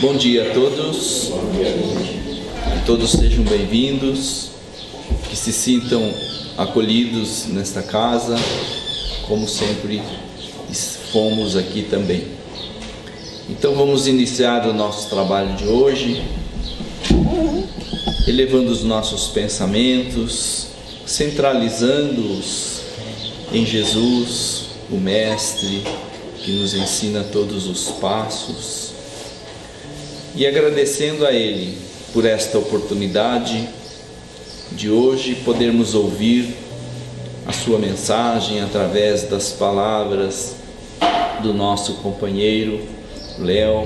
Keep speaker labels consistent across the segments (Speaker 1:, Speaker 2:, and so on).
Speaker 1: Bom dia a todos, que todos sejam bem-vindos, que se sintam acolhidos nesta casa, como sempre fomos aqui também. Então vamos iniciar o nosso trabalho de hoje, elevando os nossos pensamentos, centralizando-os em Jesus, o Mestre, que nos ensina todos os passos, e agradecendo a Ele por esta oportunidade de hoje podermos ouvir a sua mensagem através das palavras do nosso companheiro Léo.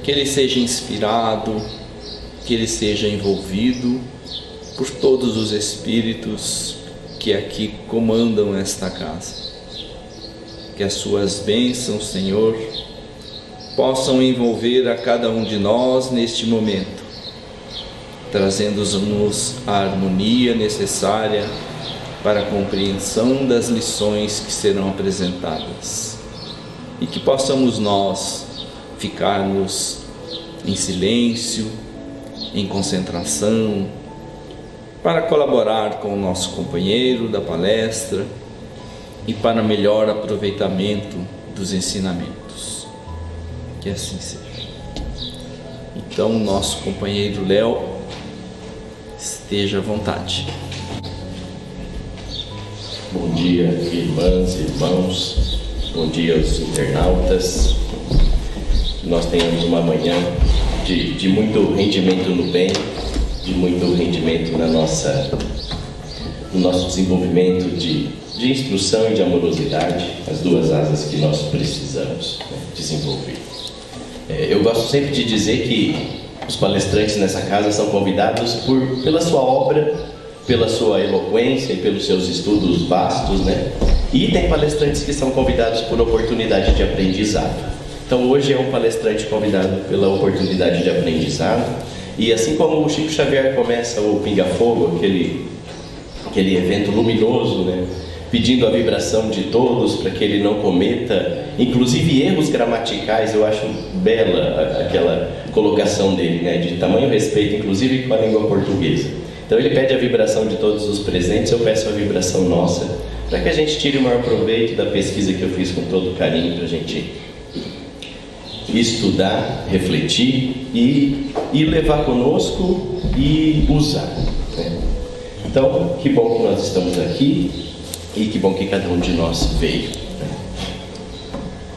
Speaker 1: Que ele seja inspirado, que ele seja envolvido por todos os espíritos que aqui comandam esta casa. Que as suas bênçãos, Senhor, possam envolver a cada um de nós neste momento, trazendo-nos a harmonia necessária para a compreensão das lições que serão apresentadas, e que possamos nós ficarmos em silêncio, em concentração, para colaborar com o nosso companheiro da palestra e para melhor aproveitamento dos ensinamentos. Que assim seja. Então, nosso companheiro Léo, esteja à vontade.
Speaker 2: Bom dia, irmãs e irmãos. Bom dia aos internautas. Nós tenhamos uma manhã de muito rendimento no bem, de muito rendimento no nosso desenvolvimento de instrução e de amorosidade, as duas asas que nós precisamos desenvolver. Eu gosto sempre de dizer que os palestrantes nessa casa são convidados pela sua obra, pela sua eloquência e pelos seus estudos vastos, né? E tem palestrantes que são convidados por oportunidade de aprendizado. Então hoje é um palestrante convidado pela oportunidade de aprendizado. E assim como o Chico Xavier começa o Pinga Fogo, aquele evento luminoso, né? Pedindo a vibração de todos para que ele não cometa, inclusive erros gramaticais. Eu acho bela aquela colocação dele, né? De tamanho respeito, inclusive com a língua portuguesa. Então ele pede a vibração de todos os presentes, eu peço a vibração nossa, para que a gente tire o maior proveito da pesquisa que eu fiz com todo carinho, para a gente estudar, refletir e levar conosco e usar, né? Então, que bom que nós estamos aqui e que bom que cada um de nós veio, né?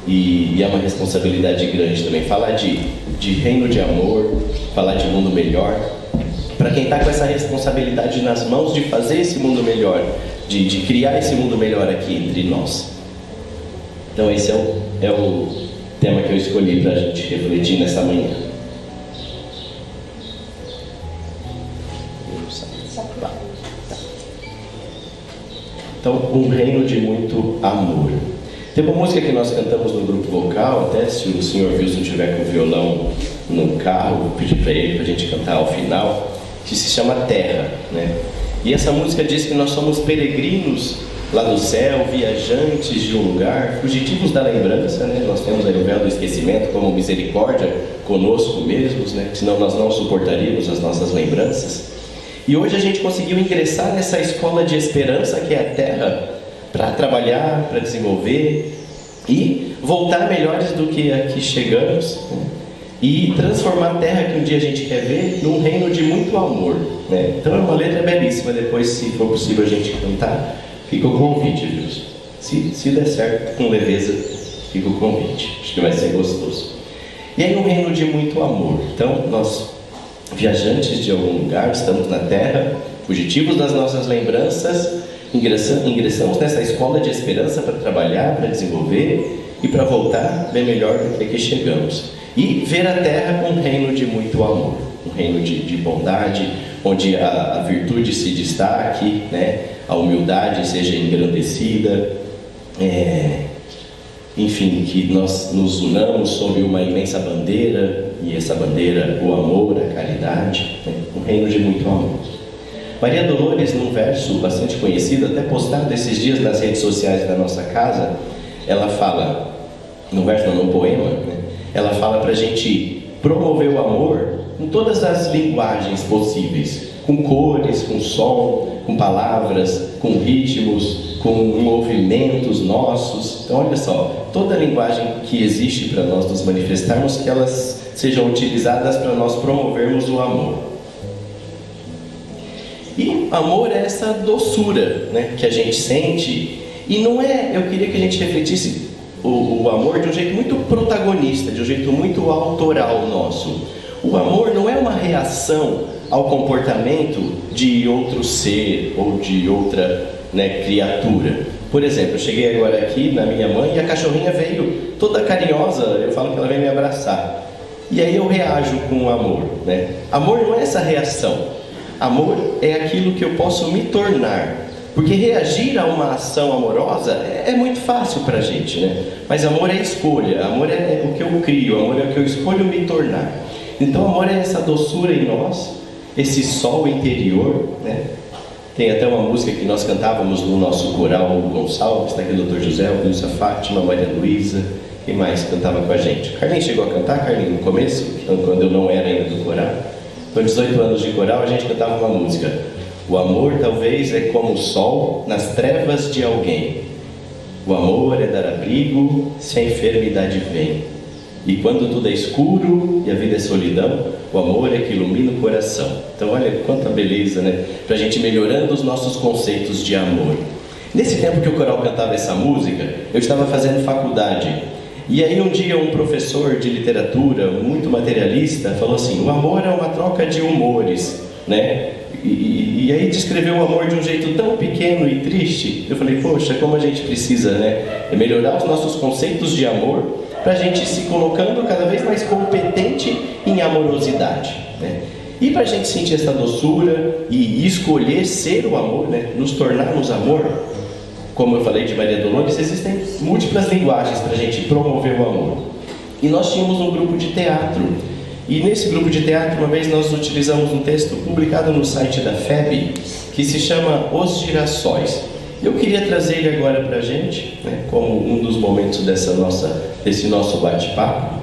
Speaker 2: E é uma responsabilidade grande também falar de reino de amor, falar de mundo melhor, para quem está com essa responsabilidade nas mãos de fazer esse mundo melhor, de criar esse mundo melhor aqui entre nós. Então esse é o tema que eu escolhi para a gente refletir nessa manhã. Então, um reino de muito amor. Tem uma música que nós cantamos no grupo vocal, até se o senhor Wilson tiver com o violão no carro, vou pedir para ele, para a gente cantar ao final, que se chama Terra, né? E essa música diz que nós somos peregrinos lá do céu, viajantes de um lugar, fugitivos da lembrança, né? Nós temos aí o véu do esquecimento como misericórdia conosco mesmos, né? Senão nós não suportaríamos as nossas lembranças. E hoje a gente conseguiu ingressar nessa escola de esperança que é a Terra, para trabalhar, para desenvolver e voltar melhores do que aqui chegamos, né? E transformar a Terra que um dia a gente quer ver num reino de muito amor, né? Então é uma letra belíssima. Depois, se for possível a gente cantar, fica o convite, viu? Se der certo, com leveza, fica o convite. Acho que vai ser gostoso. E aí um reino de muito amor. Então nós, viajantes de algum lugar, estamos na Terra, fugitivos das nossas lembranças, ingressamos nessa escola de esperança para trabalhar, para desenvolver e para voltar bem melhor do que aqui chegamos. E ver a Terra um reino de muito amor, um reino de bondade, onde a virtude se destaque, né? A humildade seja engrandecida, enfim, que nós nos unamos sob uma imensa bandeira, e essa bandeira, o amor, a caridade, né? Um reino de muito amor. Maria Dolores, num verso bastante conhecido, até postado esses dias nas redes sociais da nossa casa, ela fala, num verso, num poema, né? Ela fala para a gente promover o amor em todas as linguagens possíveis, com cores, com som, com palavras, com ritmos, com movimentos nossos. Então olha só, toda a linguagem que existe para nós nos manifestarmos, que elas sejam utilizadas para nós promovermos o amor. E amor é essa doçura, né, que a gente sente. E não é, eu queria que a gente refletisse o amor de um jeito muito protagonista, de um jeito muito autoral nosso. O amor não é uma reação ao comportamento de outro ser ou de outra, né, criatura. Por exemplo, eu cheguei agora aqui na minha mãe e a cachorrinha veio toda carinhosa, eu falo que ela vem me abraçar. E aí eu reajo com o amor, né? Amor não é essa reação. Amor é aquilo que eu posso me tornar. Porque reagir a uma ação amorosa é muito fácil para a gente, né? Mas amor é escolha, amor é o que eu crio, amor é o que eu escolho me tornar. Então amor é essa doçura em nós, esse sol interior, né? Tem até uma música que nós cantávamos no nosso coral Gonçalves, está aqui o Dr. José, o Nilza Fátima, a Maria Luísa, quem mais cantava com a gente? O Carlinhos chegou a cantar, Carlinhos, no começo, quando eu não era ainda do coral. Com 18 anos de coral, a gente cantava uma música. O amor talvez é como o sol nas trevas de alguém. O amor é dar abrigo se a enfermidade vem. E quando tudo é escuro e a vida é solidão, o amor é que ilumina o coração. Então olha quanta beleza, né? Para a gente melhorando os nossos conceitos de amor. Nesse tempo que o coral cantava essa música, eu estava fazendo faculdade. E aí um dia um professor de literatura, muito materialista, falou assim: o amor é uma troca de humores, né? E aí descreveu o amor de um jeito tão pequeno e triste. Eu falei, poxa, como a gente precisa, né, melhorar os nossos conceitos de amor para a gente se colocando cada vez mais competente em amorosidade, né? E para a gente sentir essa doçura e escolher ser o amor, né, nos tornarmos amor, como eu falei de Maria Dolores, existem múltiplas linguagens para a gente promover o amor. E nós tínhamos um grupo de teatro. E nesse grupo de teatro, uma vez nós utilizamos um texto publicado no site da FEB, que se chama Os Girassóis. Eu queria trazer ele agora para a gente, né, como um dos momentos desse nosso bate-papo.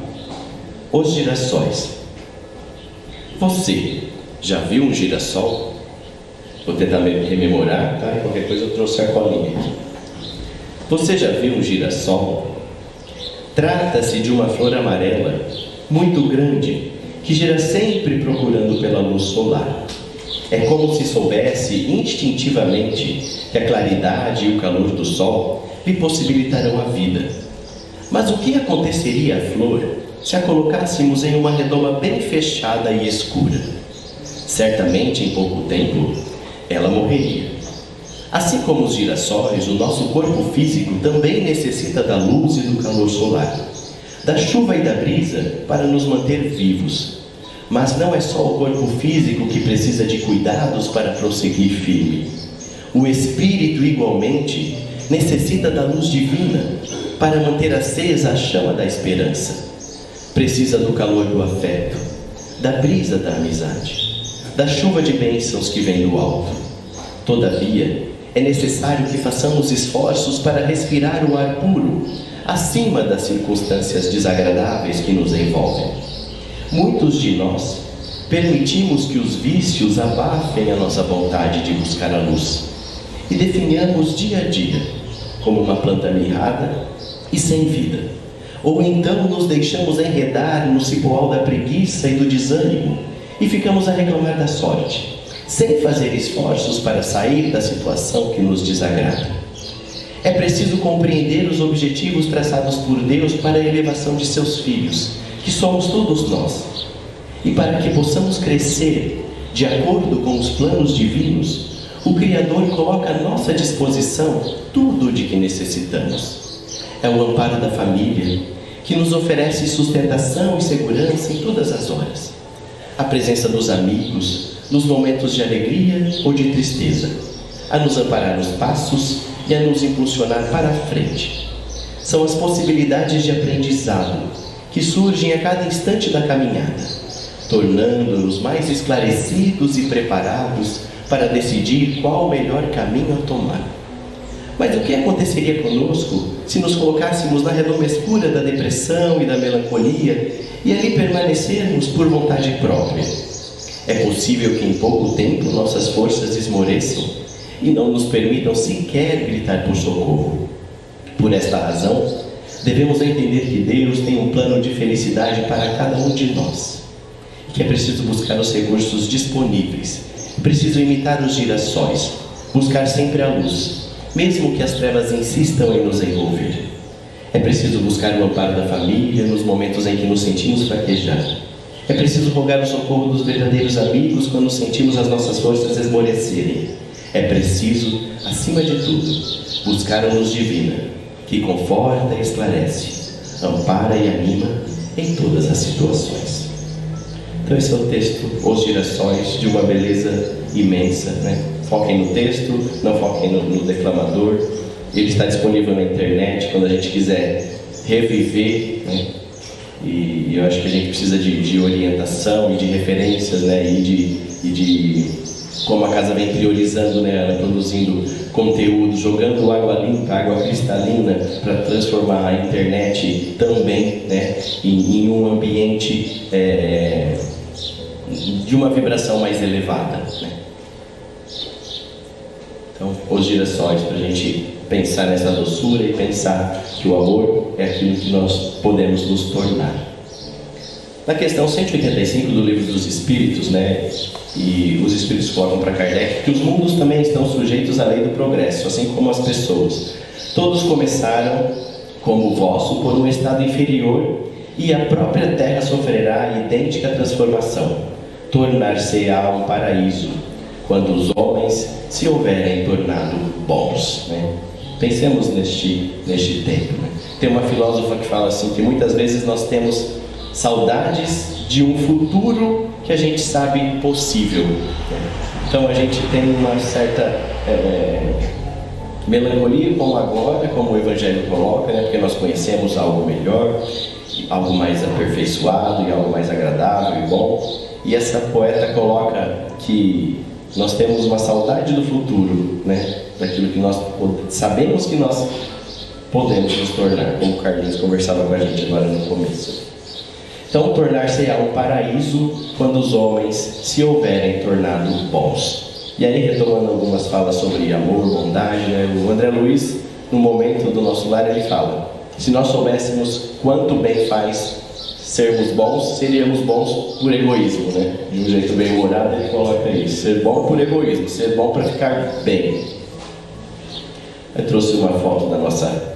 Speaker 2: Os Girassóis. Você já viu um girassol? Vou tentar rememorar, tá? Qualquer coisa eu trouxe a colinha aqui. Você já viu um girassol? Trata-se de uma flor amarela, muito grande, que gira sempre procurando pela luz solar. É como se soubesse instintivamente que a claridade e o calor do sol lhe possibilitarão a vida. Mas o que aconteceria à flor se a colocássemos em uma redoma bem fechada e escura? Certamente, em pouco tempo, ela morreria. Assim como os girassóis, o nosso corpo físico também necessita da luz e do calor solar, da chuva e da brisa para nos manter vivos. Mas não é só o corpo físico que precisa de cuidados para prosseguir firme. O espírito, igualmente, necessita da luz divina para manter acesa a chama da esperança. Precisa do calor do afeto, da brisa da amizade, da chuva de bênçãos que vem do alto. Todavia, é necessário que façamos esforços para respirar o ar puro, acima das circunstâncias desagradáveis que nos envolvem. Muitos de nós permitimos que os vícios abafem a nossa vontade de buscar a luz e definhamos dia a dia como uma planta mirrada e sem vida. Ou então nos deixamos enredar no cipoal da preguiça e do desânimo e ficamos a reclamar da sorte, sem fazer esforços para sair da situação que nos desagrada. É preciso compreender os objetivos traçados por Deus para a elevação de seus filhos, que somos todos nós. E para que possamos crescer de acordo com os planos divinos, o Criador coloca à nossa disposição tudo de que necessitamos. É o amparo da família, que nos oferece sustentação e segurança em todas as horas. A presença dos amigos, nos momentos de alegria ou de tristeza, a nos amparar os passos e a nos impulsionar para a frente. São as possibilidades de aprendizado que surgem a cada instante da caminhada, tornando-nos mais esclarecidos e preparados para decidir qual o melhor caminho a tomar. Mas o que aconteceria conosco se nos colocássemos na redoma escura da depressão e da melancolia e ali permanecermos por vontade própria? É possível que em pouco tempo nossas forças esmoreçam e não nos permitam sequer gritar por socorro. Por esta razão, devemos entender que Deus tem um plano de felicidade para cada um de nós, que é preciso buscar os recursos disponíveis, preciso imitar os girassóis, buscar sempre a luz, mesmo que as trevas insistam em nos envolver. É preciso buscar o amparo da família nos momentos em que nos sentimos fraquejar. É preciso rogar o socorro dos verdadeiros amigos quando sentimos as nossas forças esmorecerem. É preciso, acima de tudo, buscar a luz divina, que conforta e esclarece, ampara e anima em todas as situações. Então esse é o texto, Os Girassóis, de uma beleza imensa, né? Foquem no texto, não foquem no declamador. Ele está disponível na internet quando a gente quiser reviver, né? E eu acho que a gente precisa de orientação e de referências, né? E de como a casa vem priorizando, né? Ela produzindo conteúdo, jogando água limpa, água cristalina, para transformar a internet também, né? em um ambiente de uma vibração mais elevada, né? Então, Os Girassóis, para a gente pensar nessa doçura e pensar que o amor é aquilo que nós podemos nos tornar. Na questão 185 do Livro dos Espíritos, né, e os Espíritos colocam para Kardec que os mundos também estão sujeitos à lei do progresso, assim como as pessoas. Todos começaram, como o vosso, por um estado inferior, e a própria Terra sofrerá a idêntica transformação, tornar-se-á um paraíso, quando os homens se houverem tornado bons, né? Pensemos neste tempo, né? Tem uma filósofa que fala assim, que muitas vezes nós temos saudades de um futuro que a gente sabe possível, né? Então a gente tem uma certa melancolia com o agora, como o Evangelho coloca, né? Porque nós conhecemos algo melhor, algo mais aperfeiçoado e algo mais agradável e bom. E essa poeta coloca que nós temos uma saudade do futuro, né? Daquilo que nós sabemos que nós podemos nos tornar, como o Carlinhos conversava com a gente agora no começo. Então, tornar-se-á um paraíso quando os homens se houverem tornado bons. E aí, retomando algumas falas sobre amor, bondade, né? O André Luiz, no momento do nosso lar, ele fala: se nós soubéssemos quanto bem faz sermos bons, seríamos bons por egoísmo, né? De um jeito bem humorado ele coloca isso: ser bom por egoísmo, ser bom para ficar bem. Eu trouxe uma foto da nossa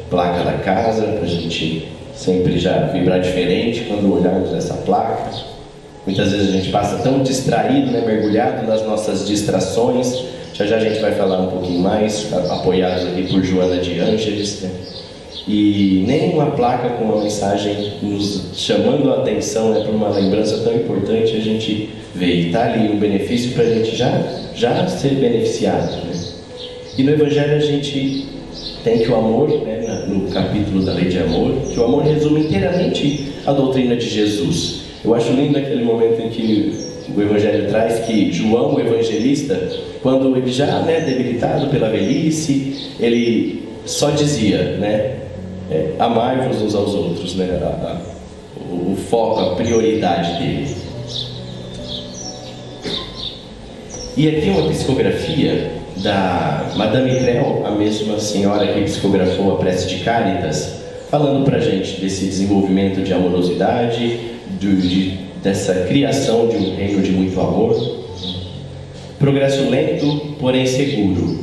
Speaker 2: placa da casa, para a gente sempre já vibrar diferente quando olharmos essa placa. Muitas vezes a gente passa tão distraído, né? Mergulhado nas nossas distrações. Já a gente vai falar um pouquinho mais, apoiados aqui por Joana de Ângeles, né? E nem uma placa com uma mensagem nos chamando a atenção, né, para uma lembrança tão importante a gente vê. E está ali um benefício para a gente já ser beneficiado, né? E no Evangelho a gente tem que o amor, né, no capítulo da lei de amor, que o amor resume inteiramente a doutrina de Jesus. Eu acho lindo aquele momento em que o Evangelho traz que João, o evangelista, quando ele já, né, debilitado pela velhice, ele só dizia, né, amai-vos uns aos outros, né? O foco, a prioridade dele. E aqui uma psicografia da Madame Creel, a mesma senhora que psicografou a prece de Cáritas, falando pra gente desse desenvolvimento de amorosidade, dessa criação de um reino de muito amor. Progresso lento, porém seguro,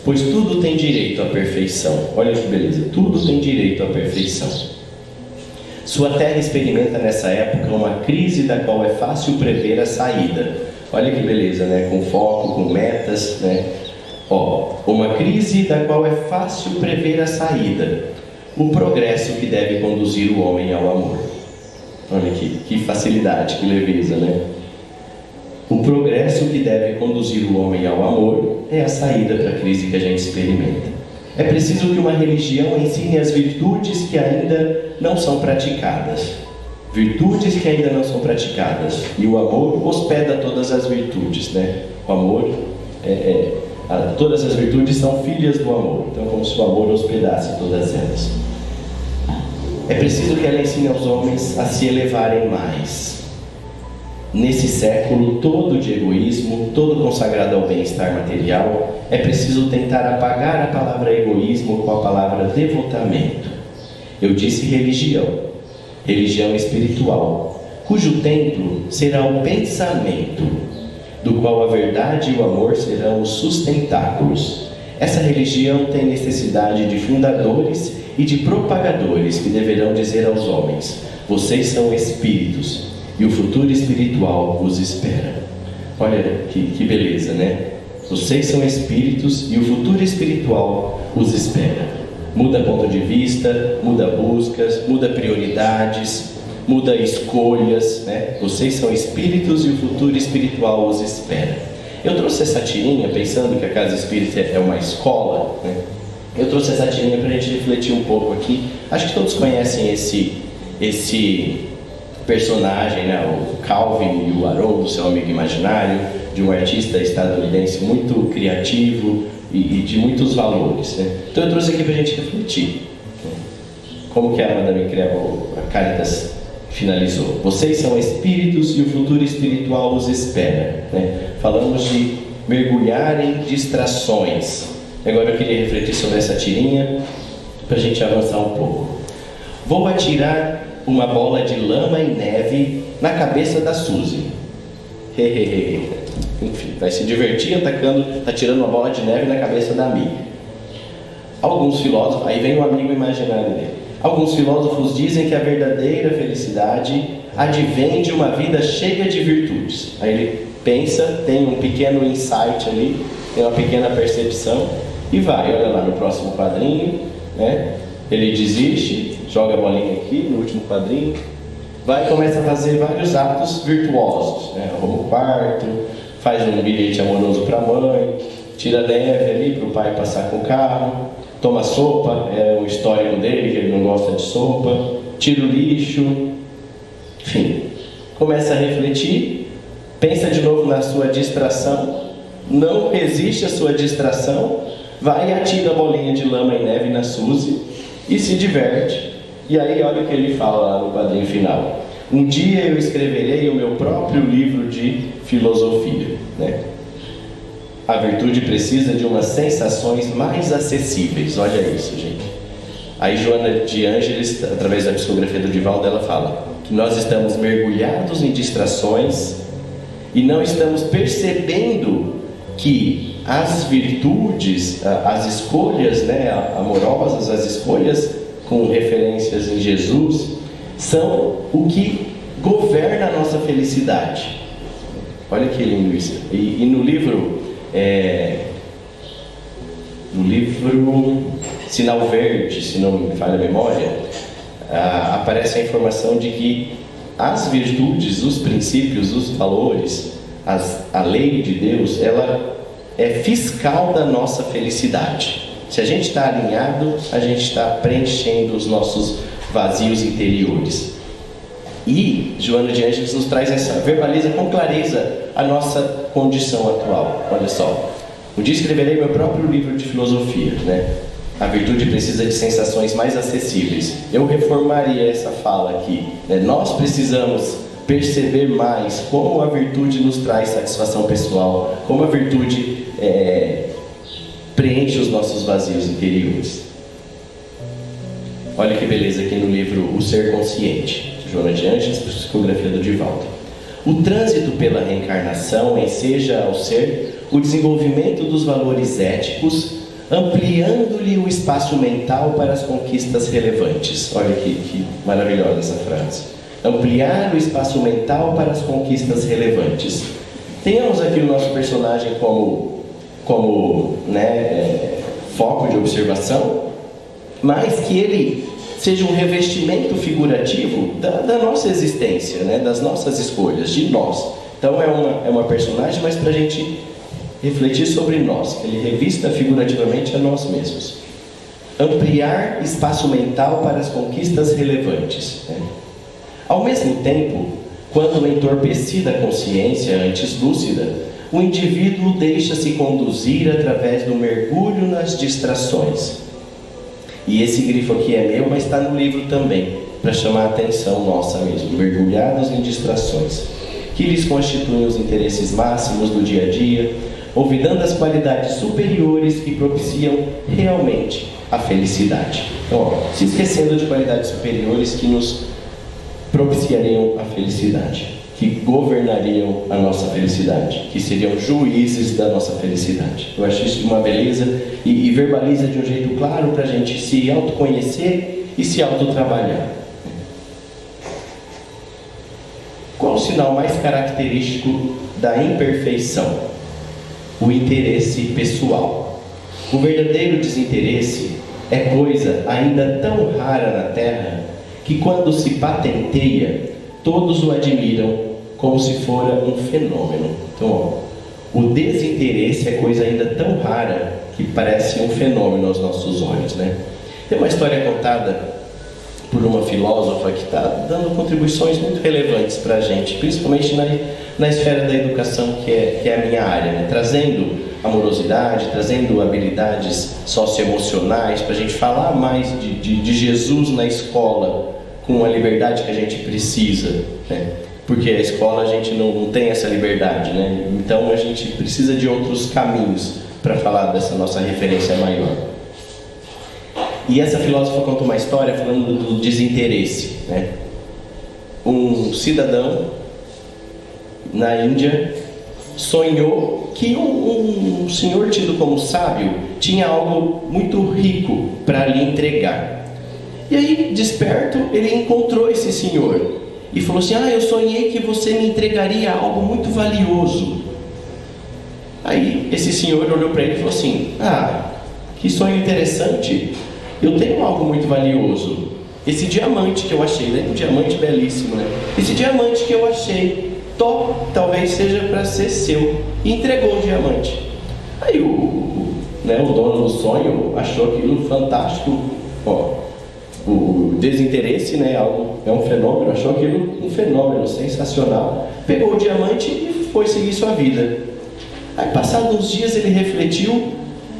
Speaker 2: pois tudo tem direito à perfeição. Olha que beleza, tudo tem direito à perfeição. Sua terra experimenta nessa época uma crise da qual é fácil prever a saída. Olha que beleza, né? Com foco, com metas, né? Uma crise da qual é fácil prever a saída. O progresso que deve conduzir o homem ao amor. Olha que facilidade, que leveza, né? O progresso que deve conduzir o homem ao amor é a saída para a crise que a gente experimenta. É preciso que uma religião ensine as virtudes que ainda não são praticadas. Virtudes que ainda não são praticadas. E o amor hospeda todas as virtudes, né? O amor Todas as virtudes são filhas do amor, então como se o amor hospedasse todas elas. É preciso que ela ensine aos homens a se elevarem mais. Nesse século todo de egoísmo, todo consagrado ao bem-estar material, é preciso tentar apagar a palavra egoísmo com a palavra devotamento. Eu disse religião, religião espiritual, cujo templo será o pensamento, do qual a verdade e o amor serão os sustentáculos. Essa religião tem necessidade de fundadores e de propagadores que deverão dizer aos homens: vocês são espíritos e o futuro espiritual vos espera. Olha que beleza, né? Vocês são espíritos e o futuro espiritual os espera. Muda ponto de vista, muda buscas, muda prioridades, muda escolhas, né? Vocês são espíritos e o futuro espiritual os espera. Eu trouxe essa tirinha pensando que a Casa Espírita é uma escola, né? Eu trouxe essa tirinha para a gente refletir um pouco aqui. Acho que todos conhecem esse personagem, né? O Calvin e o Haroldo, seu amigo imaginário, de um artista estadunidense muito criativo e de muitos valores, né? Então eu trouxe aqui para a gente refletir. Como que a Madame Caritas finalizou: vocês são espíritos e o futuro espiritual os espera, né? Falamos de mergulhar em distrações. Agora eu queria refletir sobre essa tirinha para a gente avançar um pouco. Vou atirar uma bola de lama e neve na cabeça da Suzy. Enfim, vai se divertir atirando uma bola de neve na cabeça da amiga. Alguns filósofos, aí vem o amigo imaginário dele. Alguns filósofos dizem que a verdadeira felicidade advém de uma vida cheia de virtudes. Aí ele pensa, tem um pequeno insight ali, tem uma pequena percepção e vai, olha lá no próximo quadrinho, né? Ele desiste, joga a bolinha aqui no último quadrinho, vai e começa a fazer vários atos virtuosos, né? Arruma o quarto, faz um bilhete amoroso para a mãe, tira a neve ali para o pai passar com o carro, toma sopa, é o histórico dele, que ele não gosta de sopa, tira o lixo, enfim, começa a refletir, pensa de novo na sua distração, não resiste à sua distração, vai e atira a bolinha de lama e neve na Suzy e se diverte. E aí olha o que ele fala lá no quadrinho final: um dia eu escreverei o meu próprio livro de filosofia, né? A virtude precisa de umas sensações mais acessíveis. Olha isso, gente. Aí Joana de Ângeles, através da psicografia do Divaldo, ela fala que nós estamos mergulhados em distrações e não estamos percebendo que as virtudes, as escolhas, né, amorosas, as escolhas com referências em Jesus, são o que governa a nossa felicidade. Olha que lindo isso. E no livro Sinal Verde, se não me falha a memória, aparece a informação de que as virtudes, os princípios, os valores, a lei de Deus, ela é fiscal da nossa felicidade. Se a gente está alinhado, a gente está preenchendo os nossos vazios interiores. E Joana de Ângeles nos traz verbaliza com clareza a nossa condição atual. Olha só: um dia escreverei meu próprio livro de filosofia, né? A virtude precisa de sensações mais acessíveis. Eu reformaria essa fala aqui, né? Nós precisamos perceber mais como a virtude nos traz satisfação pessoal, como a virtude preenche os nossos vazios interiores. Olha que beleza aqui no livro O Ser Consciente, de Joana de Ângeles, psicografia do Divaldo. O trânsito pela reencarnação enseja ao ser o desenvolvimento dos valores éticos, ampliando-lhe o espaço mental para as conquistas relevantes. Olha que maravilhosa essa frase. Ampliar o espaço mental para as conquistas relevantes. Tenhamos aqui o nosso personagem como foco de observação, mas que ele seja um revestimento figurativo da nossa existência, né? Das nossas escolhas, de nós. Então é uma personagem, mas para a gente refletir sobre nós, que ele revista figurativamente a nós mesmos. Ampliar espaço mental para as conquistas relevantes, né? Ao mesmo tempo, quando entorpecida a consciência, antes lúcida, o indivíduo deixa-se conduzir através do mergulho nas distrações. E esse grifo aqui é meu, mas está no livro também, para chamar a atenção nossa mesmo. Mergulhados em distrações, que lhes constituem os interesses máximos do dia a dia, olvidando as qualidades superiores que propiciam realmente a felicidade. Então, se esquecendo de qualidades superiores que nos propiciariam a felicidade, que governariam a nossa felicidade, que seriam juízes da nossa felicidade. Eu acho isso uma beleza e verbaliza de um jeito claro para a gente se autoconhecer e se autotrabalhar. Qual o sinal mais característico da imperfeição? O interesse pessoal. O verdadeiro desinteresse é coisa ainda tão rara na Terra que, quando se patenteia, todos o admiram como se fora um fenômeno. Então, o desinteresse é coisa ainda tão rara que parece um fenômeno aos nossos olhos, né? Tem uma história contada por uma filósofa que está dando contribuições muito relevantes para a gente, principalmente na esfera da educação, que é a minha área, né? Trazendo amorosidade, trazendo habilidades socioemocionais, para a gente falar mais de Jesus na escola, com a liberdade que a gente precisa, né? Porque a escola a gente não tem essa liberdade, né? Então a gente precisa de outros caminhos para falar dessa nossa referência maior. E essa filósofa conta uma história falando do desinteresse, né? Um cidadão na Índia sonhou que um senhor tido como sábio tinha algo muito rico para lhe entregar. E aí, desperto, ele encontrou esse senhor e falou assim: eu sonhei que você me entregaria algo muito valioso. Aí esse senhor olhou para ele e falou assim: que sonho interessante, eu tenho algo muito valioso, esse diamante que eu achei, né? Um diamante belíssimo, né? Esse diamante que eu achei, talvez seja para ser seu. E entregou o diamante. Aí o dono do sonho achou aquilo fantástico. O desinteresse, né, é um fenômeno, achou aquilo um fenômeno sensacional, pegou o diamante e foi seguir sua vida. Aí, passados uns dias, ele refletiu,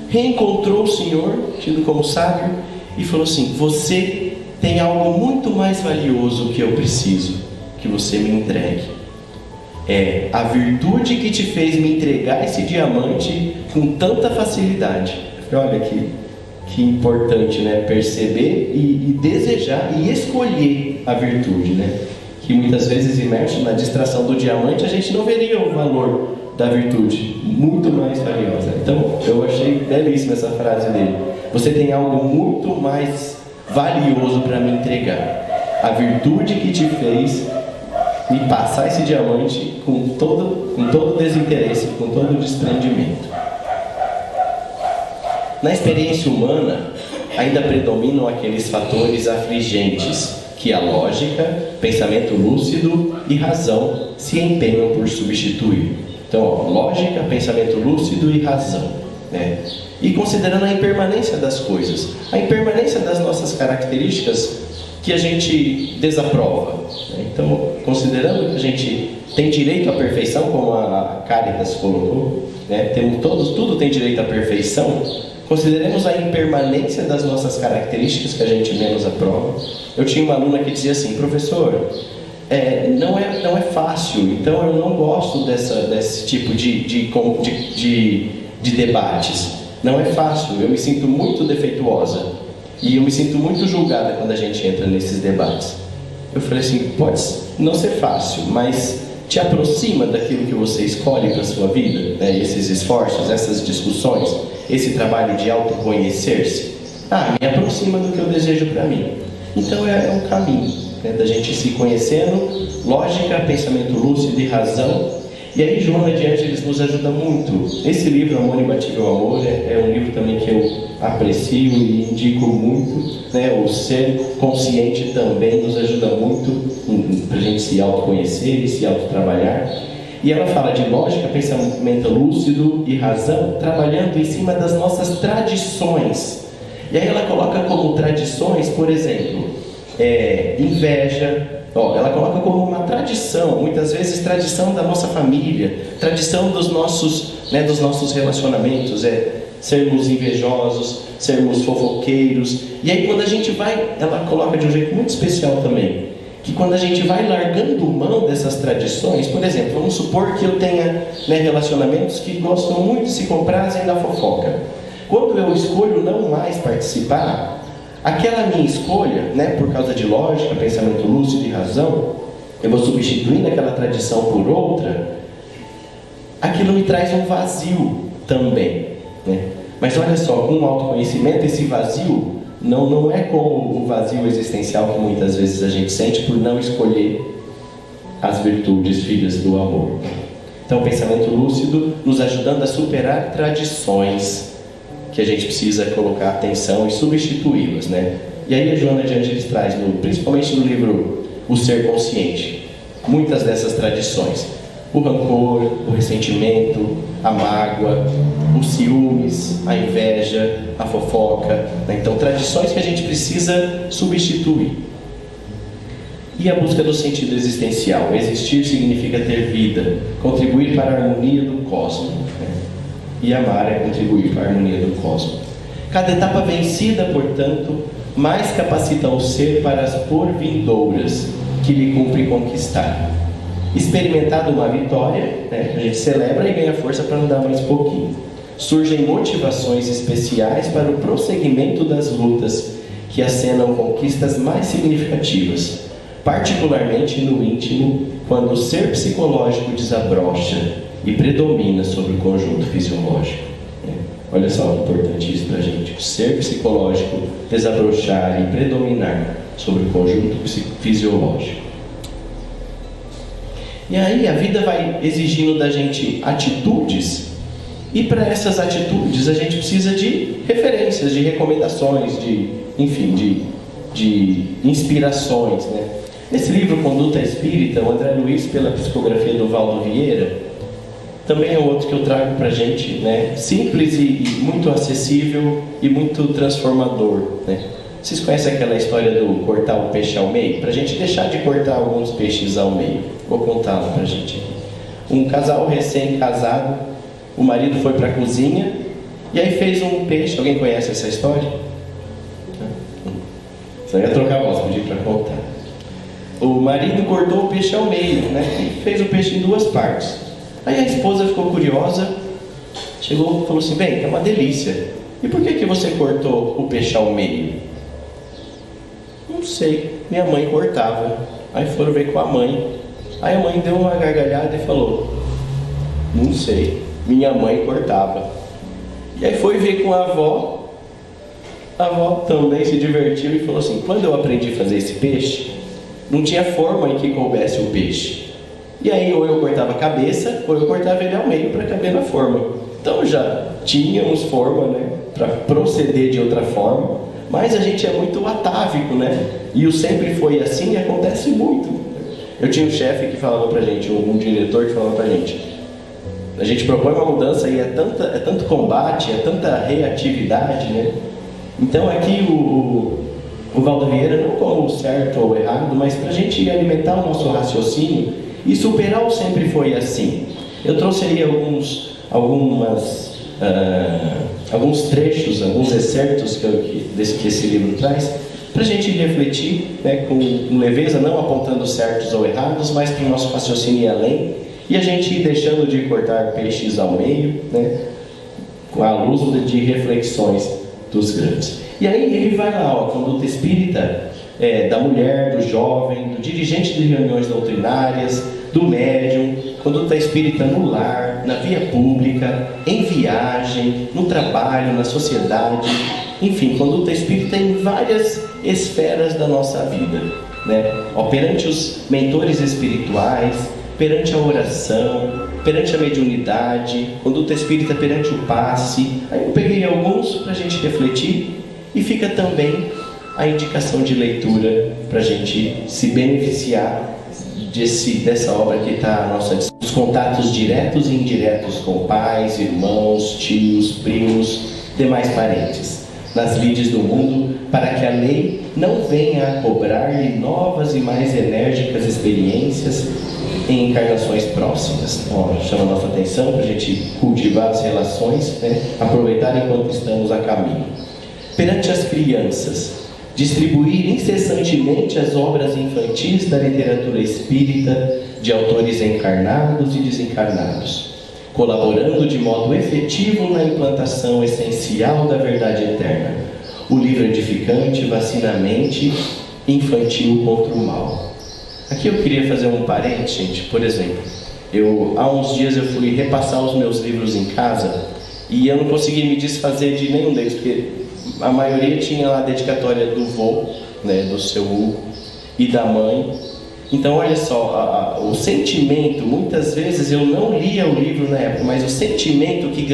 Speaker 2: reencontrou o senhor, tido como sábio, e falou assim: você tem algo muito mais valioso que eu preciso que você me entregue. É a virtude que te fez me entregar esse diamante com tanta facilidade. Olha que importante, né? Perceber e desejar e escolher a virtude, né? Que muitas vezes, imerso na distração do diamante, a gente não veria o valor da virtude, muito mais valiosa. Então, eu achei belíssima essa frase dele. Você tem algo muito mais valioso para me entregar. A virtude que te fez me passar esse diamante com todo desinteresse, com todo desprendimento. Na experiência humana, ainda predominam aqueles fatores afligentes que a lógica, pensamento lúcido e razão se empenham por substituir. Então, lógica, pensamento lúcido e razão, né? E considerando a impermanência das coisas, a impermanência das nossas características que a gente desaprova, né? Então, considerando que a gente tem direito à perfeição, como a Cáritas colocou, né? Tudo tem direito à perfeição. Consideremos a impermanência das nossas características que a gente menos aprova. Eu tinha uma aluna que dizia assim: professor, não é fácil, então eu não gosto desse tipo de debates. Não é fácil, eu me sinto muito defeituosa e eu me sinto muito julgada quando a gente entra nesses debates. Eu falei assim: pode não ser fácil, mas te aproxima daquilo que você escolhe para a sua vida, né? Esses esforços, essas discussões, esse trabalho de autoconhecer-se, me aproxima do que eu desejo para mim. Então é um caminho, né, da gente se conhecendo, lógica, pensamento lúcido e razão. E aí Joana de Ângeles nos ajuda muito. Esse livro, Amor Imbatível Amor, é um livro também que eu aprecio e indico muito, né? O Ser Consciente também nos ajuda muito para a gente se autoconhecer e se autotrabalhar. E ela fala de lógica, pensamento lúcido e razão, trabalhando em cima das nossas tradições. E aí ela coloca como tradições, por exemplo, inveja, Ela coloca como uma tradição, muitas vezes tradição da nossa família, tradição dos nossos relacionamentos, sermos invejosos, sermos fofoqueiros. E aí quando a gente vai, ela coloca de um jeito muito especial também, que quando a gente vai largando mão dessas tradições, por exemplo, vamos supor que eu tenha relacionamentos que gostam muito, se comprazem da fofoca. Quando eu escolho não mais participar, aquela minha escolha, por causa de lógica, pensamento lúcido e razão, eu vou substituindo aquela tradição por outra, aquilo me traz um vazio também, Mas olha só, com o autoconhecimento, esse vazio não é como o vazio existencial que muitas vezes a gente sente por não escolher as virtudes filhas do amor. Então, o pensamento lúcido nos ajudando a superar tradições que a gente precisa colocar atenção e substituí-las, E aí a Joana de Ângeles traz, principalmente no livro O Ser Consciente, muitas dessas tradições. O rancor, o ressentimento, a mágoa, os ciúmes, a inveja, a fofoca. Então, tradições que a gente precisa substituir. E a busca do sentido existencial. Existir significa ter vida, contribuir para a harmonia do cosmos. E amar é contribuir para a harmonia do cosmos. Cada etapa vencida, portanto, mais capacita o ser para as porvindouras que lhe cumpre conquistar. Experimentada uma vitória, a gente celebra e ganha força para andar mais um pouquinho. Surgem motivações especiais para o prosseguimento das lutas que acenam conquistas mais significativas, particularmente no íntimo, quando o ser psicológico desabrocha e predomina sobre o conjunto fisiológico. Olha só que importante isso para a gente. O ser psicológico desabrochar e predominar sobre o conjunto fisiológico. E aí a vida vai exigindo da gente atitudes, e para essas atitudes a gente precisa de referências, de recomendações, de inspirações. Nesse livro Conduta Espírita, o André Luiz, pela psicografia do Valdo Vieira, também é outro que eu trago para a gente, simples e muito acessível e muito transformador. Vocês conhecem aquela história do cortar o peixe ao meio? Para a gente deixar de cortar alguns peixes ao meio. Vou contá-la para a gente. Um casal recém-casado, o marido foi para a cozinha e aí fez um peixe. Alguém conhece essa história? Só ia trocar a voz, pedir para contar. O marido cortou o peixe ao meio, e fez o peixe em duas partes. Aí a esposa ficou curiosa, chegou e falou assim: bem, é uma delícia. E por que você cortou o peixe ao meio? Não sei, minha mãe cortava. Aí foram ver com a mãe. Aí a mãe deu uma gargalhada e falou: não sei, minha mãe cortava. E aí foi ver com a avó também se divertiu e falou assim: quando eu aprendi a fazer esse peixe, não tinha forma em que coubesse o peixe. E aí ou eu cortava a cabeça, ou eu cortava ele ao meio para caber na forma. Então já tínhamos forma, para proceder de outra forma, mas a gente é muito atávico, E o sempre foi assim, acontece muito. Eu tinha um chefe que falava pra gente, um diretor que falava pra gente: a gente propõe uma mudança e é tanto combate, é tanta reatividade, Então aqui o Valdo Vieira, não como certo ou errado, mas para a gente alimentar o nosso raciocínio e superar o sempre foi assim. Eu trouxe aí alguns trechos, alguns excertos que esse livro traz, para a gente refletir, com leveza, não apontando certos ou errados, mas para o nosso raciocínio ir além, e a gente ir deixando de cortar peixes ao meio, com a luz de reflexões dos grandes. E aí ele vai lá, Conduta Espírita, da mulher, do jovem, do dirigente de reuniões doutrinárias, do médium, Conduta Espírita no lar, na via pública, em viagem, no trabalho, na sociedade, enfim, Conduta Espírita em várias esferas da nossa vida, perante os mentores espirituais, perante a oração, perante a mediunidade, Conduta Espírita perante o passe. Aí eu peguei alguns para a gente refletir, e fica também a indicação de leitura para a gente se beneficiar dessa obra que está à nossa disposição. Os contatos diretos e indiretos com pais, irmãos, tios, primos, demais parentes. nas lides do mundo, para que a lei não venha a cobrar-lhe novas e mais enérgicas experiências em encarnações próximas. Chama a nossa atenção para a gente cultivar as relações, aproveitar enquanto estamos a caminho. Perante as crianças, distribuir incessantemente as obras infantis da literatura espírita de autores encarnados e desencarnados, colaborando de modo efetivo na implantação essencial da verdade eterna, o livro edificante vacina a mente infantil contra o mal. Aqui eu queria fazer um parênteses, gente. Por exemplo, há uns dias eu fui repassar os meus livros em casa e eu não consegui me desfazer de nenhum deles, porque a maioria tinha lá a dedicatória do vô, do seu Hugo, e da mãe. Então olha só, o sentimento, muitas vezes eu não lia o livro na época, mas o sentimento que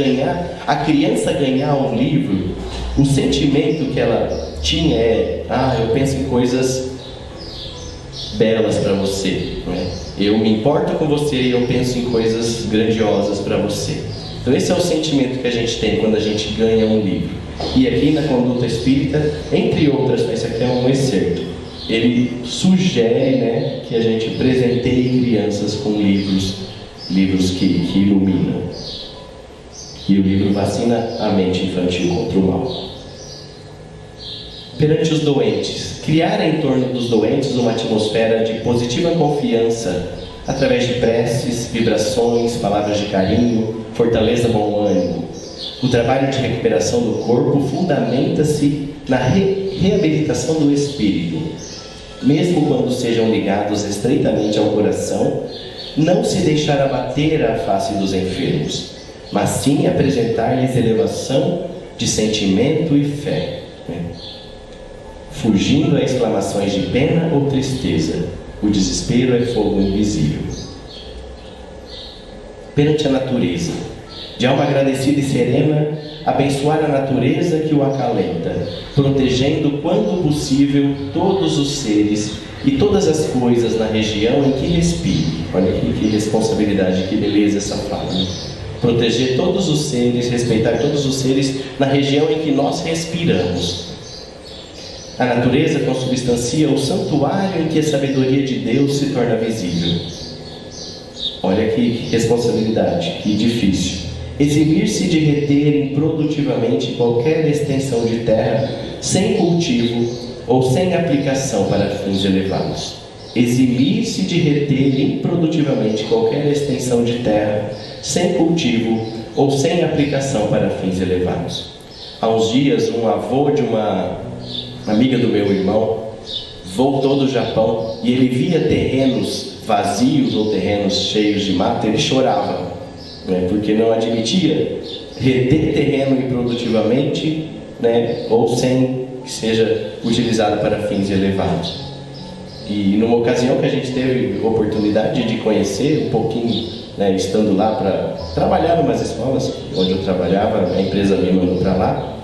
Speaker 2: a criança ganhar um livro, o sentimento que ela tinha eu penso em coisas belas para você, eu me importo com você e eu penso em coisas grandiosas para você. Então esse é o sentimento que a gente tem quando a gente ganha um livro. E aqui na Conduta Espírita, entre outras, esse aqui é um excerto, ele sugere que a gente presenteie crianças com livros que iluminam. E o livro vacina a mente infantil contra o mal. Perante os doentes, criar em torno dos doentes uma atmosfera de positiva confiança, através de preces, vibrações, palavras de carinho, fortaleza, bom ânimo. O trabalho de recuperação do corpo fundamenta-se na reabilitação do espírito. Mesmo quando sejam ligados estreitamente ao coração, não se deixar abater a face dos enfermos, mas sim apresentar-lhes elevação de sentimento e fé, fugindo a exclamações de pena ou tristeza. O desespero é fogo invisível. Perante a natureza, de alma agradecida e serena, abençoar a natureza que o acalenta, protegendo quando possível todos os seres e todas as coisas na região em que respire. Olha que responsabilidade, que beleza essa fala. Proteger todos os seres, respeitar todos os seres na região em que nós respiramos. A natureza consubstancia o santuário em que a sabedoria de Deus se torna visível. Olha que responsabilidade, que difícil. Eximir-se de reter improdutivamente qualquer extensão de terra sem cultivo ou sem aplicação para fins elevados. Eximir-se de reter improdutivamente qualquer extensão de terra sem cultivo ou sem aplicação para fins elevados. Há uns dias, um avô de uma amiga do meu irmão voltou do Japão e ele via terrenos vazios ou terrenos cheios de mata, ele chorava, porque não admitia reter terreno improdutivamente, ou sem que seja utilizado para fins elevados. E numa ocasião que a gente teve oportunidade de conhecer um pouquinho, estando lá para trabalhar em umas escolas onde eu trabalhava, a empresa me mandou para lá,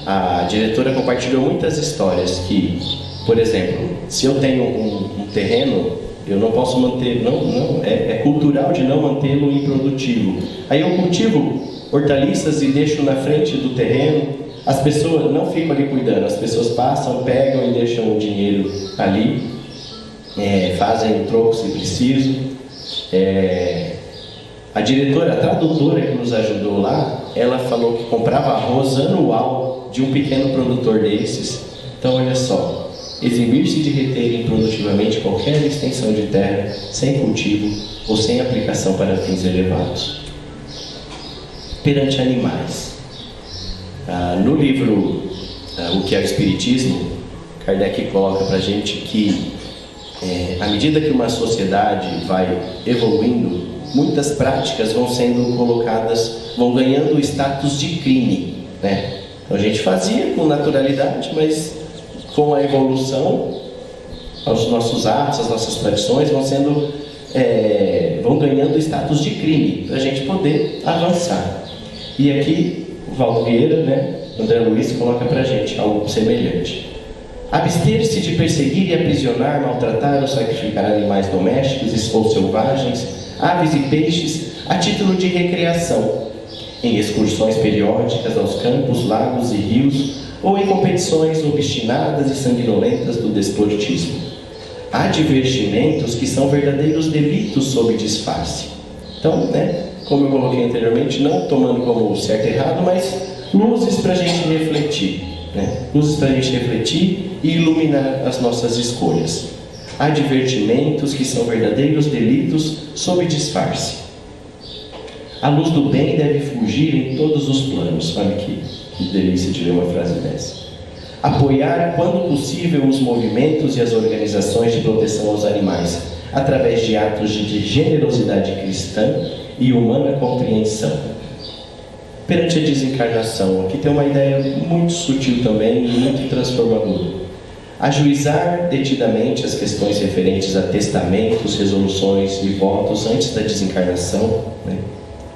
Speaker 2: a diretora compartilhou muitas histórias que, por exemplo, se eu tenho um terreno, eu não posso manter, é cultural de não mantê-lo improdutivo. Aí eu cultivo hortaliças e deixo na frente do terreno, as pessoas não ficam ali cuidando, as pessoas passam, pegam e deixam o dinheiro ali, fazem o troco se preciso. A diretora, a tradutora que nos ajudou lá, ela falou que comprava arroz anual de um pequeno produtor desses. Então olha só, eximir-se de reter improdutivamente qualquer extensão de terra sem cultivo ou sem aplicação para fins elevados. Perante animais. No livro O que é o Espiritismo, Kardec coloca para a gente que à medida que uma sociedade vai evoluindo, muitas práticas vão sendo colocadas, vão ganhando o status de crime, Então a gente fazia com naturalidade, mas com a evolução, os nossos atos, as nossas tradições vão ganhando o status de crime, para a gente poder avançar. E aqui o Valdo Vieira, André Luiz, coloca para a gente algo semelhante. Abster-se de perseguir e aprisionar, maltratar ou sacrificar animais domésticos ou selvagens, aves e peixes, a título de recreação, em excursões periódicas aos campos, lagos e rios, ou em competições obstinadas e sanguinolentas do desportismo. Há divertimentos que são verdadeiros delitos sob disfarce. Então, como eu coloquei anteriormente, não tomando como certo e errado, mas luzes para a gente refletir. Luzes para a gente refletir e iluminar as nossas escolhas. Há divertimentos que são verdadeiros delitos sob disfarce. A luz do bem deve fugir em todos os planos. Olha que delícia de ler uma frase dessa. Apoiar, quando possível, os movimentos e as organizações de proteção aos animais, através de atos de generosidade cristã e humana compreensão. Perante a desencarnação, aqui tem uma ideia muito sutil também e muito transformadora. Ajuizar detidamente as questões referentes a testamentos, resoluções e votos antes da desencarnação.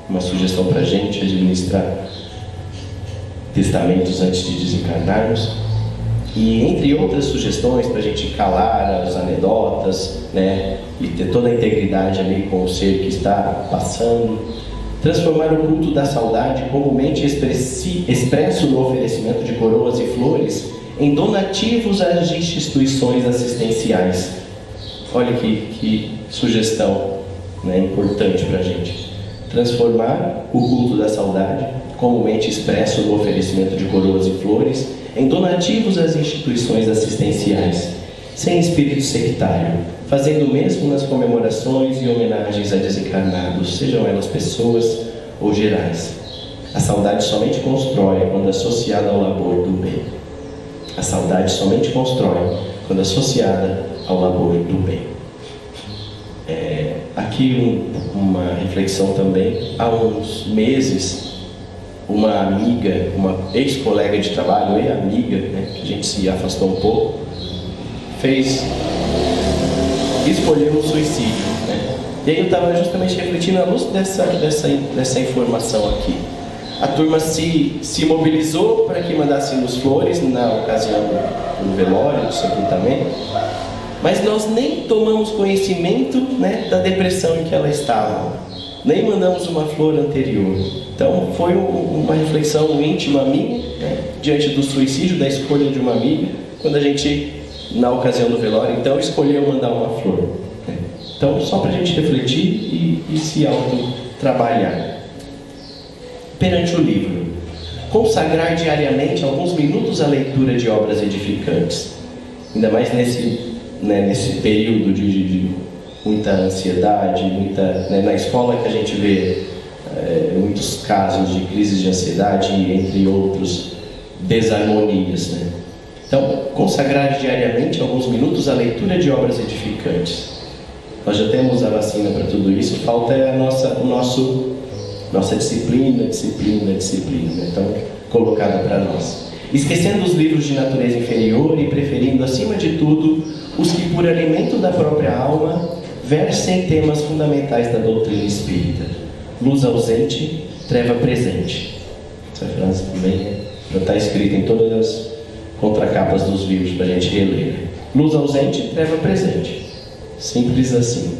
Speaker 2: Uma sugestão para a gente administrar testamentos antes de desencarnarmos. E entre outras sugestões para a gente calar as anedotas, e ter toda a integridade ali com o ser que está passando. Transformar o culto da saudade, comumente expresso no oferecimento de coroas e flores, em donativos às instituições assistenciais. Olha que sugestão importante para a gente. Transformar o culto da saudade, comumente expresso no oferecimento de coroas e flores, em donativos às instituições assistenciais, sem espírito sectário, fazendo o mesmo nas comemorações e homenagens a desencarnados, sejam elas pessoas ou gerais. A saudade somente constrói quando associada ao labor do bem. A saudade somente constrói quando associada ao labor do bem. Aqui uma reflexão também. Há uns meses, uma amiga, uma ex-colega de trabalho e amiga, que a gente se afastou um pouco, escolheu o suicídio. E aí eu estava justamente refletindo à luz dessa informação aqui. A turma se mobilizou para que mandássemos flores na ocasião do velório, do sepultamento, mas nós nem tomamos conhecimento da depressão em que ela estava, nem mandamos uma flor anterior. Então foi uma reflexão íntima minha, diante do suicídio, da escolha de uma amiga, quando a gente, na ocasião do velório, então escolheu mandar uma flor. Então, só para a gente refletir e se auto-trabalhar. Perante o livro, consagrar diariamente alguns minutos à leitura de obras edificantes. Ainda mais nesse período de muita ansiedade, na escola que a gente vê muitos casos de crises de ansiedade, entre outros, desarmonias. Então, consagrar diariamente alguns minutos à leitura de obras edificantes. Nós já temos a vacina para tudo isso, falta a nossa disciplina. Então, colocada para nós. Esquecendo os livros de natureza inferior e preferindo, acima de tudo, os que, por alimento da própria alma, versem temas fundamentais da doutrina espírita. Luz ausente, treva presente. Essa frase também já está escrita em todas as contracapas dos livros para a gente reler. Luz ausente, treva presente. Simples assim.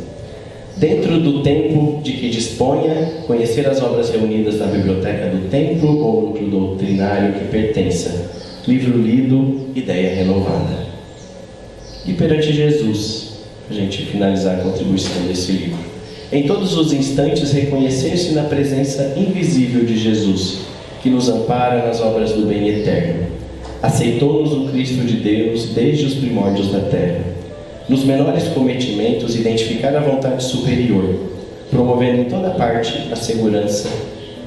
Speaker 2: Dentro do tempo de que disponha, conhecer as obras reunidas na biblioteca do templo ou núcleo doutrinário que pertença. Livro lido, ideia renovada. E perante Jesus, a gente finalizar a contribuição desse livro. Em todos os instantes, reconhecer-se na presença invisível de Jesus, que nos ampara nas obras do bem eterno. Aceitou-nos o Cristo de Deus desde os primórdios da terra. Nos menores cometimentos, identificar a vontade superior, promovendo em toda parte a segurança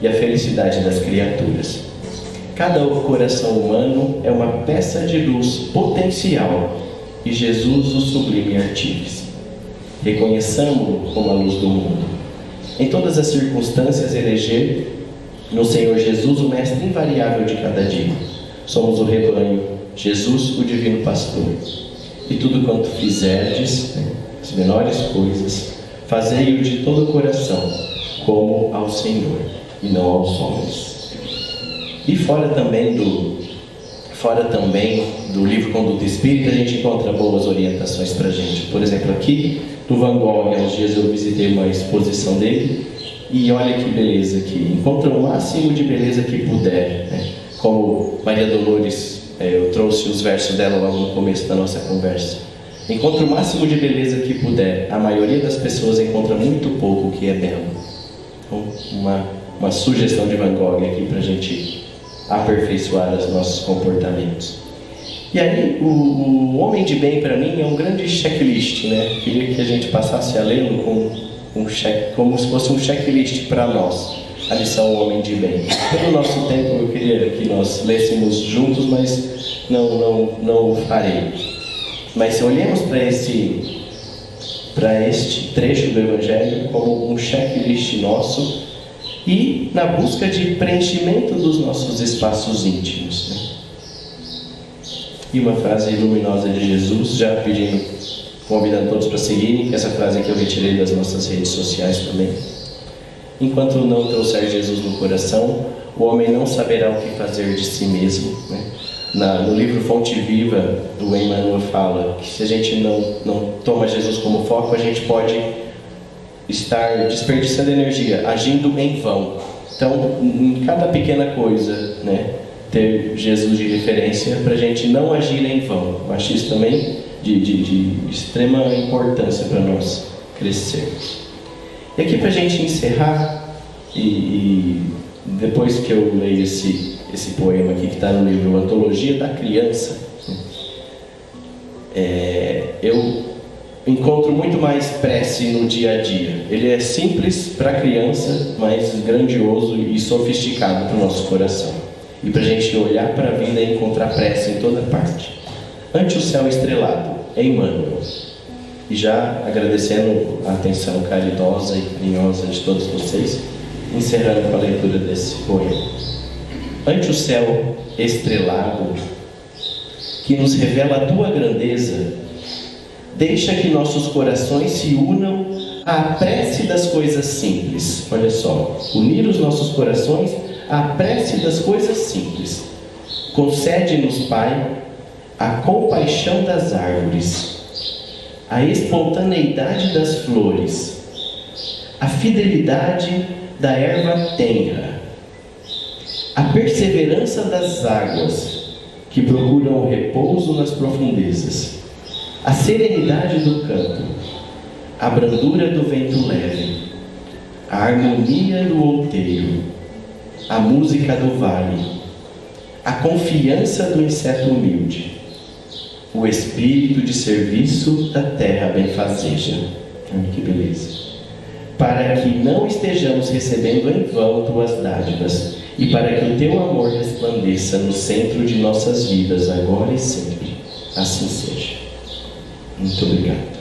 Speaker 2: e a felicidade das criaturas. Cada coração humano é uma peça de luz potencial e Jesus o sublime artífice. Reconheçamo-lo como a luz do mundo. Em todas as circunstâncias, eleger no Senhor Jesus o mestre invariável de cada dia. Somos o rebanho, Jesus o divino pastor. E tudo quanto fizerdes, as menores coisas, fazei-o de todo o coração, como ao Senhor, e não aos homens. E fora também do livro Conduta Espírita, a gente encontra boas orientações para a gente. Por exemplo, aqui do Van Gogh, há uns dias eu visitei uma exposição dele, e olha que beleza aqui. Encontra o máximo de beleza que puder, como Maria Dolores eu trouxe os versos dela logo no começo da nossa conversa. Encontre o máximo de beleza que puder. A maioria das pessoas encontra muito pouco que é belo. Então, uma sugestão de Van Gogh aqui para a gente aperfeiçoar os nossos comportamentos. E aí, o homem de bem para mim é um grande checklist, né? Queria que a gente passasse a lê-lo como se fosse um checklist para nós. A lição Homem de Bem. Pelo nosso tempo eu queria que nós lêssemos juntos, mas não o farei. Mas olhemos para este trecho do Evangelho como um checklist nosso e na busca de preenchimento dos nossos espaços íntimos, né? E uma frase luminosa de Jesus, já convidando todos para seguirem, que essa frase aqui eu retirei das nossas redes sociais também. Enquanto não trouxer Jesus no coração, o homem não saberá o que fazer de si mesmo, né? No livro Fonte Viva, do Emmanuel fala que se a gente não toma Jesus como foco, a gente pode estar desperdiçando energia, agindo em vão. Então, em cada pequena coisa, né, ter Jesus de referência para a gente não agir em vão. Eu acho isso também de extrema importância para nós crescermos. E aqui para a gente encerrar, e depois que eu leio esse poema aqui que está no livro Antologia da Criança, eu encontro muito mais prece no dia a dia. Ele é simples para a criança, mas grandioso e sofisticado para o nosso coração. E para a gente olhar para a vida e encontrar prece em toda parte. Ante o céu estrelado, Emmanuel. E já agradecendo a atenção caridosa e carinhosa de todos vocês, encerrando com a leitura desse poema. Ante o céu estrelado, que nos revela a tua grandeza, deixa que nossos corações se unam à prece das coisas simples. Olha só, unir os nossos corações à prece das coisas simples. Concede-nos, Pai, a compaixão das árvores, a espontaneidade das flores, a fidelidade da erva tenra, a perseverança das águas que procuram o repouso nas profundezas, a serenidade do campo, a brandura do vento leve, a harmonia do outeiro, a música do vale, a confiança do inseto humilde, o espírito de serviço da terra benfazeja. Olha que beleza! Para que não estejamos recebendo em vão tuas dádivas, e para que o teu amor resplandeça no centro de nossas vidas, agora e sempre. Assim seja. Muito obrigado.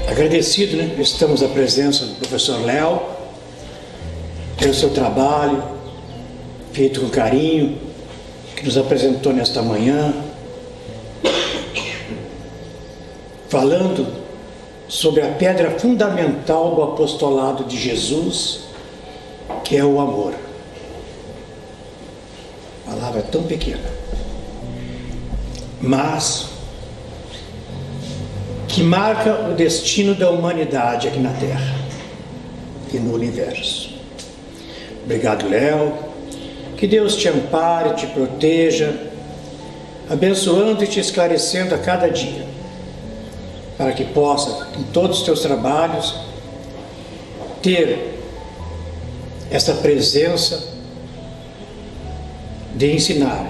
Speaker 3: Agradecido, né? Estamos à presença do professor Léo, pelo seu trabalho, feito com carinho, que nos apresentou nesta manhã, falando sobre a pedra fundamental do apostolado de Jesus, que é o amor. Palavra tão pequena, mas que marca o destino da humanidade aqui na Terra e no universo. Obrigado, Léo. Que Deus te ampare, te proteja, abençoando e te esclarecendo a cada dia, para que possa, em todos os teus trabalhos, ter essa presença de ensinar,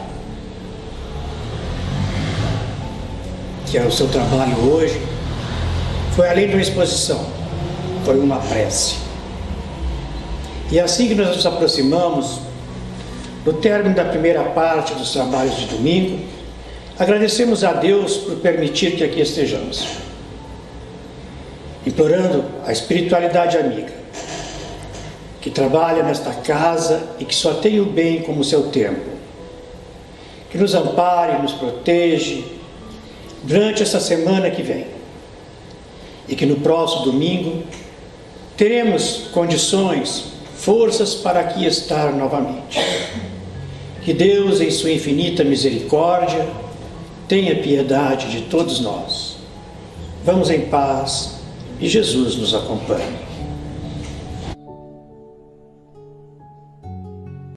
Speaker 3: que é o seu trabalho hoje. Foi além de uma exposição, foi uma prece. E assim que nós nos aproximamos do término da primeira parte dos trabalhos de domingo, agradecemos a Deus por permitir que aqui estejamos, implorando a espiritualidade amiga, que trabalha nesta casa e que só tem o bem como seu templo, que nos ampare, nos protege durante essa semana que vem, e que no próximo domingo teremos condições, forças para aqui estar novamente. Que Deus, em sua infinita misericórdia, tenha piedade de todos nós. Vamos em paz e Jesus nos acompanhe.